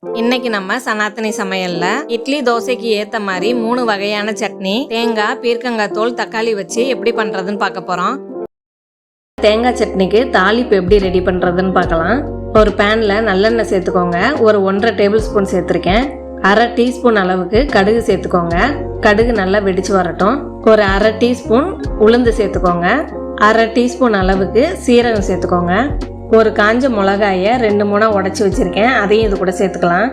இன்னைக்கு நம்ம சனாத்தனி சமையல்ல இட்லி தோசைக்கு ஏத்த மாதிரி 3 வகையான சட்னி, தேங்காய், பீர்க்கங்காய் தோல், தக்காளி வச்சு எப்படி பண்றதுன்னு பார்க்க போறோம். தேங்காய் சட்னிக்கு தாளிப்பு எப்படி ரெடி பண்றதுன்னு பார்க்கலாம். ஒரு பேன்ல நல்லெண்ணெய் சேர்த்துக்கோங்க. ஒரு 1.5 டேபிள் ஸ்பூன் சேர்த்திருக்கேன். 1/2 டீஸ்பூன் அளவுக்கு கடுகு சேர்த்துக்கோங்க. கடுகு நல்லா வெடிச்சு வரட்டும். ஒரு 1/2 டீஸ்பூன் உளுந்து சேர்த்துக்கோங்க. 1/2 டீஸ்பூன் அளவுக்கு சீரகம் சேர்த்துக்கோங்க. ஒரு காஞ்ச மிளகாயை 2-3 உடச்சி வச்சிருக்கேன், அதையும் இது கூட சேர்த்துக்கலாம்.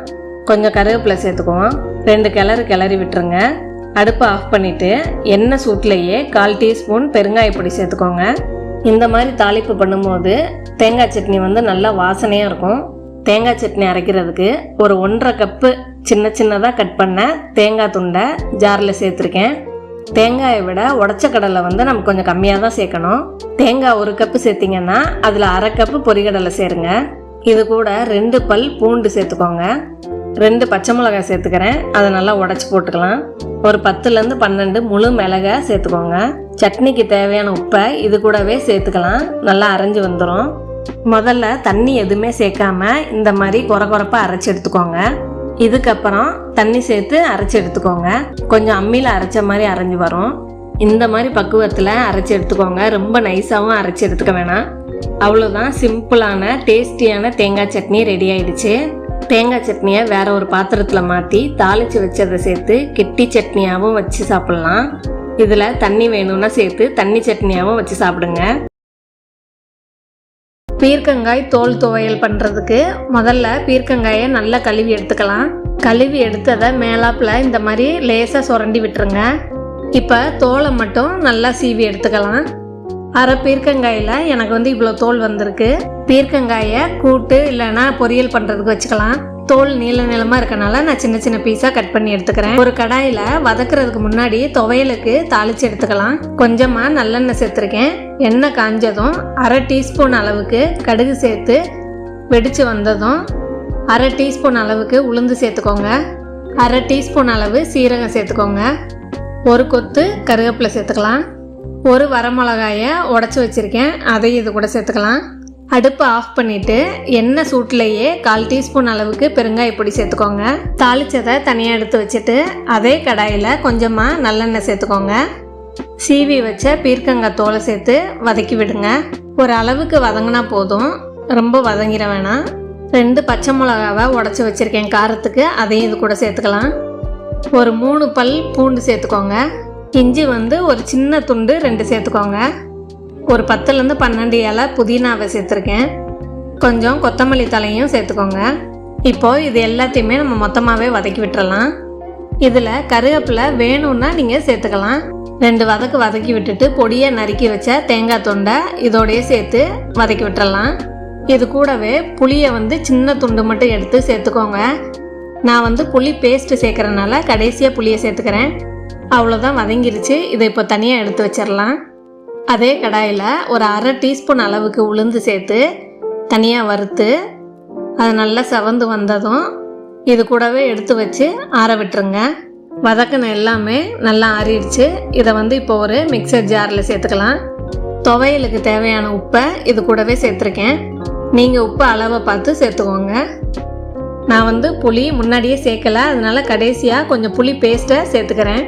கொஞ்சம் கருவேப்பிலை சேர்த்துக்குவோம். 2 கிளறி விட்டுருங்க. அடுப்பை ஆஃப் பண்ணிட்டு எண்ணெய் சூட்லேயே 1/4 டீஸ்பூன் பெருங்காய பொடி சேர்த்துக்கோங்க. இந்த மாதிரி தாளிப்பு பண்ணும்போது தேங்காய் சட்னி நல்லா வாசனையாக இருக்கும். தேங்காய் சட்னி அரைக்கிறதுக்கு ஒரு 1.5 கப்பு சின்னதாக கட் பண்ண தேங்காய் துண்டை ஜாரில் சேர்த்துருக்கேன். தேங்காயை விட உடச்ச கடலை நம்ம கொஞ்சம் கம்மியாக தான் சேர்க்கணும். தேங்காய் 1 கப்பு சேர்த்திங்கன்னா அதில் 1/2 கப்பு பொரிகடலை சேருங்க. இது கூட 2 பல் பூண்டு சேர்த்துக்கோங்க. 2 பச்சை மிளகாய் சேர்த்துக்கிறேன், அதை நல்லா உடச்சி போட்டுக்கலாம். ஒரு 10-12 முழு மிளகாய் சேர்த்துக்கோங்க. சட்னிக்கு தேவையான உப்பை இது கூடவே சேர்த்துக்கலாம். நல்லா அரைஞ்சி வந்துடும். முதல்ல தண்ணி எதுவுமே சேர்க்காம இந்த மாதிரி கொரப்பாக அரைச்சி எடுத்துக்கோங்க. இதுக்கப்புறம் தண்ணி சேர்த்து அரைச்சி எடுத்துக்கோங்க. கொஞ்சம் அம்மியில் அரைச்ச மாதிரி அரைஞ்சி வரும். இந்த மாதிரி பக்குவத்தில் அரைச்சி எடுத்துக்கோங்க. ரொம்ப நைஸாகவும் அரைச்சி எடுத்துக்க வேணாம். அவ்வளோதான், சிம்பிளான டேஸ்டியான தேங்காய் சட்னி ரெடி ஆயிடுச்சு. தேங்காய் சட்னியை வேற ஒரு பாத்திரத்தில் மாற்றி தாளித்து வச்சதை சேர்த்து கெட்டி சட்னியாகவும் வச்சு சாப்பிட்லாம். இதில் தண்ணி வேணும்னா சேர்த்து தண்ணி சட்னியாகவும் வச்சு சாப்பிடுங்க. பீர்க்கங்காய் தோல் துவையல் பண்ணுறதுக்கு முதல்ல பீர்க்கங்காயை நல்லா கழுவி எடுத்துக்கலாம். கழுவி எடுத்ததை மேலாப்பில் இந்த மாதிரி லேசாக சுரண்டி விட்டுருங்க. இப்போ தோலை மட்டும் நல்லா சீவி எடுத்துக்கலாம். 1/2 பீர்க்கங்காயில் எனக்கு இவ்வளோ தோல் வந்திருக்கு. பீர்க்கங்காயை கூட்டு இல்லைன்னா பொரியல் பண்ணுறதுக்கு வச்சுக்கலாம். தோல் நீளமாக இருக்கனால நான் சின்ன பீஸாக கட் பண்ணி எடுத்துக்கிறேன். ஒரு கடாயில் வதக்குறதுக்கு முன்னாடி துவையலுக்கு தாளித்து எடுத்துக்கலாம். கொஞ்சமாக நல்லெண்ணெய் சேர்த்துருக்கேன். எண்ணெய் காஞ்சதும் 1/2 டீஸ்பூன் அளவுக்கு கடுகு சேர்த்து வெடித்து வந்ததும் 1/2 டீஸ்பூன் அளவுக்கு உளுந்து சேர்த்துக்கோங்க. 1/2 டீஸ்பூன் அளவு சீரகம் சேர்த்துக்கோங்க. ஒரு கொத்து கருவேப்பிலை சேர்த்துக்கலாம். ஒரு வரமிளகாயை உடச்சி வச்சுருக்கேன், அதையும் இது கூட சேர்த்துக்கலாம். அடுப்பை ஆஃப் பண்ணிவிட்டு எண்ணெய் சூட்லேயே 1/4 டீஸ்பூன் அளவுக்கு பெருங்காய பொடி சேர்த்துக்கோங்க. தாளிச்சதை தனியாக எடுத்து வச்சுட்டு அதே கடாயில் கொஞ்சமாக நல்லெண்ணெய் சேர்த்துக்கோங்க. சீவி வச்ச பீர்க்கங்காய் தோலை சேர்த்து வதக்கி விடுங்க. ஒரு அளவுக்கு வதங்கினா போதும், ரொம்ப வதங்கிட வேணாம். 2 பச்சை மிளகாவை உடச்சி வச்சுருக்கேன் காரத்துக்கு, அதையும் இது கூட சேர்த்துக்கலாம். ஒரு 3 பல் பூண்டு சேர்த்துக்கோங்க. இஞ்சி ஒரு சின்ன துண்டு 2 சேர்த்துக்கோங்க. ஒரு 10-12 இலை புதினாவை சேர்த்துருக்கேன். கொஞ்சம் கொத்தமல்லி தலையும் சேர்த்துக்கோங்க. இப்போது இது எல்லாத்தையுமே நம்ம மொத்தமாகவே வதக்கி விட்டுறலாம். இதில் கருவேப்பிலை வேணும்னா நீங்கள் சேர்த்துக்கலாம். 2 வதக்கி விட்டுட்டு பொடியை நறுக்கி வச்ச தேங்காய் தொண்டை இதோடையே சேர்த்து வதக்கி விட்டுறலாம். இது கூடவே புளியை சின்ன துண்டு மட்டும் எடுத்து சேர்த்துக்கோங்க. நான் புளி பேஸ்ட்டு சேர்க்குறதுனால கடைசியாக புளியை சேர்த்துக்கிறேன். அவ்வளோதான், வதங்கிருச்சு. இதை இப்போ தனியாக எடுத்து வச்சிடலாம். அதே கடாயில் ஒரு 1/2 டீஸ்பூன் அளவுக்கு உளுந்து சேர்த்து தனியாக வறுத்து அது நல்லா செவந்து வந்ததும் இது கூடவே எடுத்து வச்சு ஆற விட்டுருங்க. வதக்கின எல்லாமே நல்லா ஆறிடுச்சு. இதை இப்போ ஒரு மிக்சர் ஜாரில் சேர்த்துக்கலாம். துவையலுக்கு தேவையான உப்பை இது கூடவே சேர்த்துருக்கேன். நீங்கள் உப்பு அளவை பார்த்து சேர்த்துக்கோங்க. நான் புளி முன்னாடியே சேர்க்கலை, அதனால கடைசியாக கொஞ்சம் புளி பேஸ்ட்டை சேர்த்துக்கிறேன்.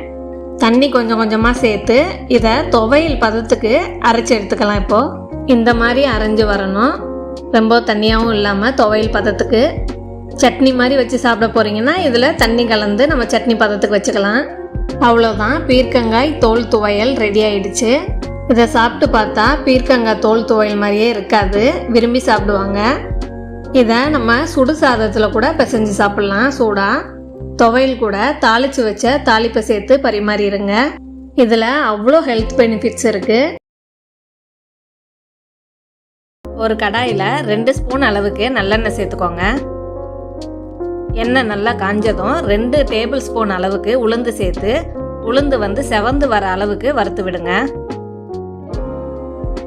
தண்ணி கொஞ்சமாக சேர்த்து இதை துவையல் பதத்துக்கு அரைச்சி எடுத்துக்கலாம். இப்போது இந்த மாதிரி அரைஞ்சி வரணும், ரொம்ப தண்ணியாகவும் இல்லாமல் துவையல் பதத்துக்கு. சட்னி மாதிரி வச்சு சாப்பிட போகிறீங்கன்னா இதில் தண்ணி கலந்து நம்ம சட்னி பதத்துக்கு வச்சுக்கலாம். அவ்வளோதான், பீர்க்கங்காய் தோல் துவையல் ரெடி ஆயிடுச்சு. இதை சாப்பிட்டு பார்த்தா பீர்க்கங்காய் தோல் துவையல் மாதிரியே இருக்காது, விரும்பி சாப்பிடுவாங்க. இதை நம்ம சுடு சாதத்தில் கூட பிசைஞ்சு சாப்பிட்லாம். சூடாக துவையல் கூட தாளித்து வச்ச தாளிப்பை சேர்த்து பரிமாறிடுங்க. இதில் அவ்வளோ ஹெல்த் பெனிஃபிட்ஸ் இருக்குது. ஒரு கடாயில் 2 ஸ்பூன் அளவுக்கு நல்லெண்ணெய் சேர்த்துக்கோங்க. எண்ணெய் நல்லா காஞ்சதும் 2 டேபிள் ஸ்பூன் அளவுக்கு உளுந்து சேர்த்து உளுந்து செவந்து வர அளவுக்கு வறுத்து விடுங்க.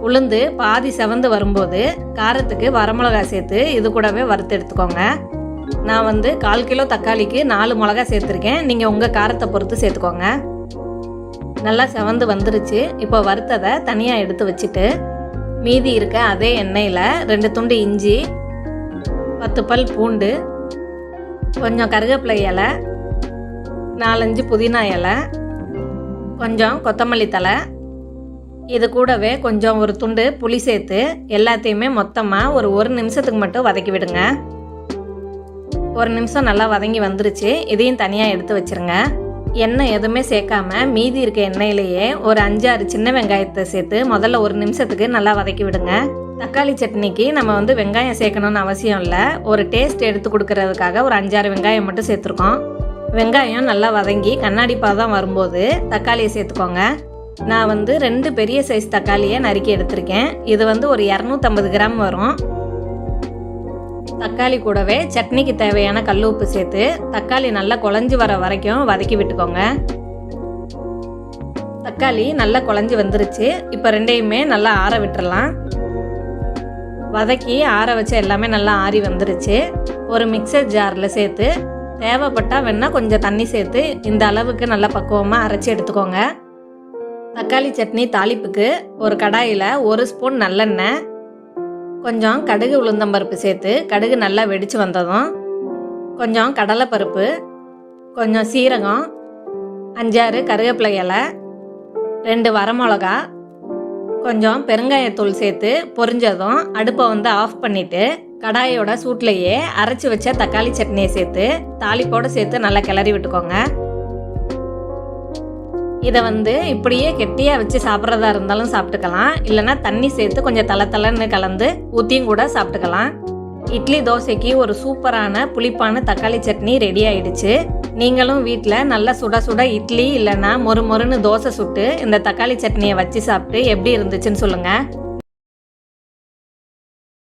உளுந்து பாதி செவந்து வரும்போது காரத்துக்கு வரமிளகாய் சேர்த்து இது கூடவே வறுத்து எடுத்துக்கோங்க. நான் 1/4 கிலோ தக்காளிக்கு 4 மிளகாய் சேர்த்துருக்கேன். நீங்கள் உங்கள் காரத்தை பொறுத்து சேர்த்துக்கோங்க. நல்லா செவந்து வந்துருச்சு. இப்போ வறுத்ததை தனியாக எடுத்து வச்சுட்டு மீதி இருக்க அதே எண்ணெயில் 2 துண்டு இஞ்சி, 10 பல் பூண்டு, கொஞ்சம் கருவேப்பிலை இலை, 4-5 புதினா இலை, கொஞ்சம் கொத்தமல்லி தழை, இது கூடவே கொஞ்சம் ஒரு துண்டு புளி சேர்த்து எல்லாத்தையுமே மொத்தமாக ஒரு நிமிஷத்துக்கு மட்டும் வதக்கி விடுங்க. 1 நிமிஷம் நல்லா வதங்கி வந்துருச்சு. இதையும் தனியாக எடுத்து வச்சுருங்க. எண்ணெய் எதுவுமே சேர்க்காம மீதி இருக்க எண்ணெயிலேயே ஒரு 5-6 சின்ன வெங்காயத்தை சேர்த்து முதல்ல 1 நிமிஷத்துக்கு நல்லா வதக்கி விடுங்க. தக்காளி சட்னிக்கு நம்ம வெங்காயம் சேர்க்கணும்னு அவசியம் இல்லை. ஒரு டேஸ்ட் எடுத்து கொடுக்கறதுக்காக ஒரு 5-6 வெங்காயம் மட்டும் சேர்த்துருக்கோம். வெங்காயம் நல்லா வதங்கி கண்ணாடி பாதம் வரும்போது தக்காளியை சேர்த்துக்கோங்க. நான் 2 பெரிய சைஸ் தக்காளியை நறுக்கி எடுத்திருக்கேன். இது ஒரு 250 கிராம் வரும். தக்காளி கூடவே சட்னிக்கு தேவையான கல் உப்பு சேர்த்து தக்காளி நல்லா குழஞ்சி வர வரைக்கும் வதக்கி விட்டுக்கோங்க. தக்காளி நல்லா குழஞ்சி வந்துருச்சு. இப்போ ரெண்டையுமே நல்லா ஆற விட்டுறலாம். வதக்கி ஆற வச்ச எல்லாமே நல்லா ஆறி வந்துருச்சு. ஒரு மிக்சர் ஜாரில் சேர்த்து தேவைப்பட்டால் வேணால் கொஞ்சம் தண்ணி சேர்த்து இந்த அளவுக்கு நல்லா பக்குவமாக அரைச்சி எடுத்துக்கோங்க. தக்காளி சட்னி தாளிப்புக்கு ஒரு கடாயில் 1 ஸ்பூன் நல்லெண்ணெய், கொஞ்சம் கடுகு உளுந்தம்பருப்பு சேர்த்து கடுகு நல்லா வெடித்து வந்ததும் கொஞ்சம் கடலைப்பருப்பு, கொஞ்சம் சீரகம், 5-6 கருவேப்பிலை இலை, 2 வரமிளகா, கொஞ்சம் பெருங்காயத்தூள் சேர்த்து பொரிஞ்சதும் அடுப்பை ஆஃப் பண்ணிவிட்டு கடாயோட சூட்லேயே அரைச்சி வச்ச தக்காளி சட்னியை சேர்த்து தாளிப்போடு சேர்த்து நல்லா கிளறி விட்டுக்கோங்க. இதை இப்படியே கெட்டியாக வச்சு சாப்பிட்றதா இருந்தாலும் சாப்பிட்டுக்கலாம். இல்லைனா தண்ணி சேர்த்து கொஞ்சம் தளன்னு கலந்து ஊற்றியும் கூட சாப்பிட்டுக்கலாம். இட்லி தோசைக்கு ஒரு சூப்பரான புளிப்பான தக்காளி சட்னி ரெடி ஆயிடுச்சு. நீங்களும் வீட்டில் நல்லா சுட சுட இட்லி இல்லைன்னா மொறுன்னு தோசை சுட்டு இந்த தக்காளி சட்னியை வச்சு சாப்பிட்டு எப்படி இருந்துச்சுன்னு சொல்லுங்கள்.